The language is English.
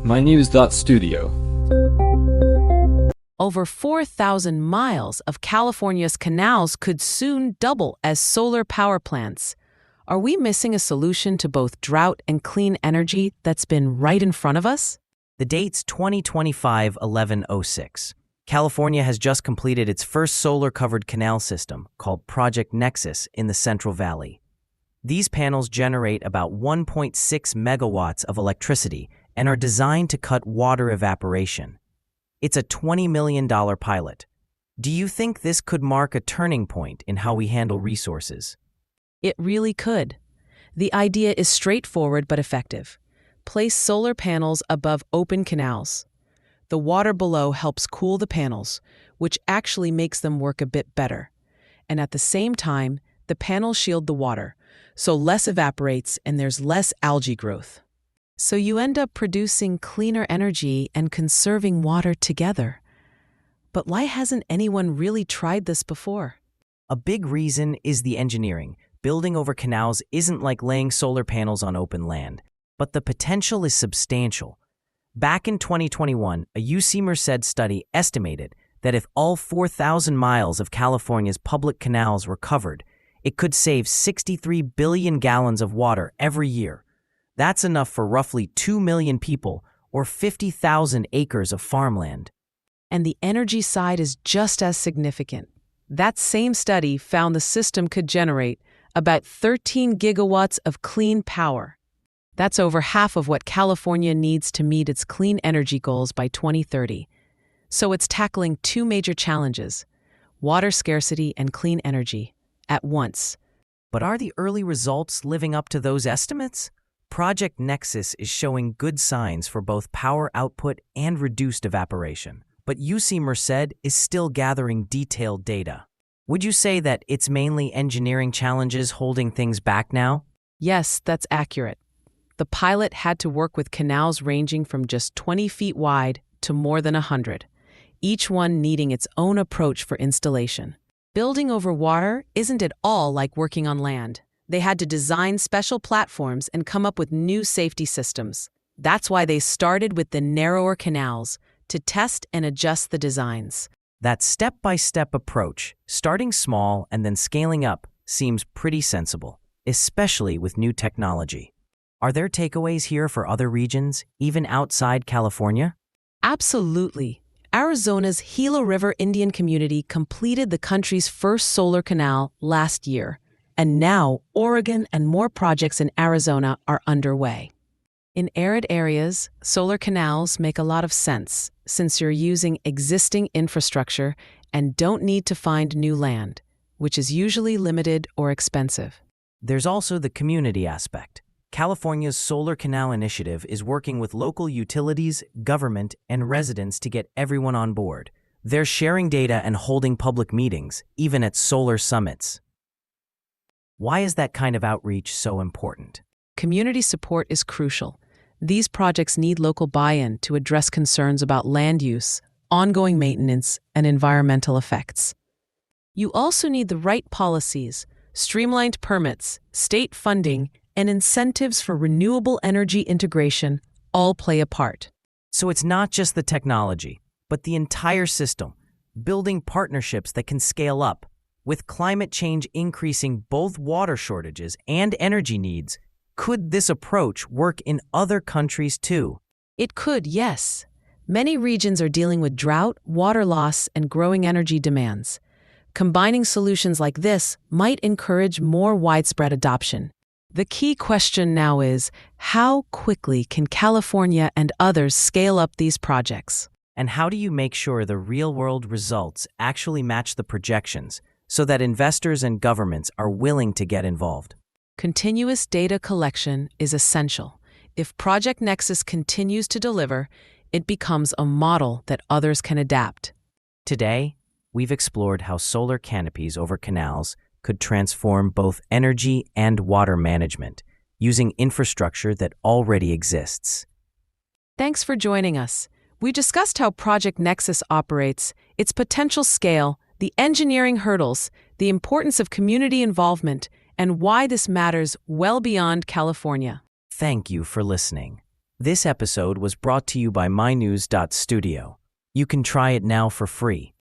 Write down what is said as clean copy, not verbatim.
mynews.studio. Over 4,000 miles of California's canals could soon double as solar power plants. Are we missing a solution to both drought and clean energy that's been right in front of us? The date's 2025-11-06. California has just completed its first solar-covered canal system, called Project Nexus, in the Central Valley. These panels generate about 1.6 megawatts of electricity and are designed to cut water evaporation. It's a $20 million pilot. Do you think this could mark a turning point in how we handle resources? It really could. The idea is straightforward but effective. Place solar panels above open canals. The water below helps cool the panels, which actually makes them work a bit better. And at the same time, the panels shield the water, so less evaporates and there's less algae growth. So you end up producing cleaner energy and conserving water together. But why hasn't anyone really tried this before? A big reason is the engineering. Building over canals isn't like laying solar panels on open land, but the potential is substantial. Back in 2021, a UC Merced study estimated that if all 4,000 miles of California's public canals were covered, it could save 63 billion gallons of water every year. That's enough for roughly 2 million people or 50,000 acres of farmland. And the energy side is just as significant. That same study found the system could generate about 13 gigawatts of clean power. That's over half of what California needs to meet its clean energy goals by 2030. So it's tackling two major challenges, water scarcity and clean energy, at once. But are the early results living up to those estimates? Project Nexus is showing good signs for both power output and reduced evaporation. But UC Merced is still gathering detailed data. Would you say that it's mainly engineering challenges holding things back now? Yes, that's accurate. The pilot had to work with canals ranging from just 20 feet wide to more than 100, each one needing its own approach for installation. Building over water isn't at all like working on land. They had to design special platforms and come up with new safety systems. That's why they started with the narrower canals, to test and adjust the designs. That step-by-step approach, starting small and then scaling up, seems pretty sensible, especially with new technology. Are there takeaways here for other regions, even outside California? Absolutely. Arizona's Gila River Indian community completed the country's first solar canal last year, and now Oregon and more projects in Arizona are underway. In arid areas, solar canals make a lot of sense since you're using existing infrastructure and don't need to find new land, which is usually limited or expensive. There's also the community aspect. California's Solar Canal Initiative is working with local utilities, government, and residents to get everyone on board. They're sharing data and holding public meetings, even at solar summits. Why is that kind of outreach so important? Community support is crucial. These projects need local buy-in to address concerns about land use, ongoing maintenance, and environmental effects. You also need the right policies, streamlined permits, state funding, and incentives for renewable energy integration all play a part. So it's not just the technology, but the entire system, building partnerships that can scale up. With climate change increasing both water shortages and energy needs, could this approach work in other countries too? It could, yes. Many regions are dealing with drought, water loss, and growing energy demands. Combining solutions like this might encourage more widespread adoption. The key question now is, how quickly can California and others scale up these projects? And how do you make sure the real-world results actually match the projections so that investors and governments are willing to get involved? Continuous data collection is essential. If Project Nexus continues to deliver, it becomes a model that others can adapt. Today, we've explored how solar canopies over canals could transform both energy and water management using infrastructure that already exists. Thanks for joining us. We discussed how Project Nexus operates, its potential scale, the engineering hurdles, the importance of community involvement, and why this matters well beyond California. Thank you for listening. This episode was brought to you by mynews.studio. You can try it now for free.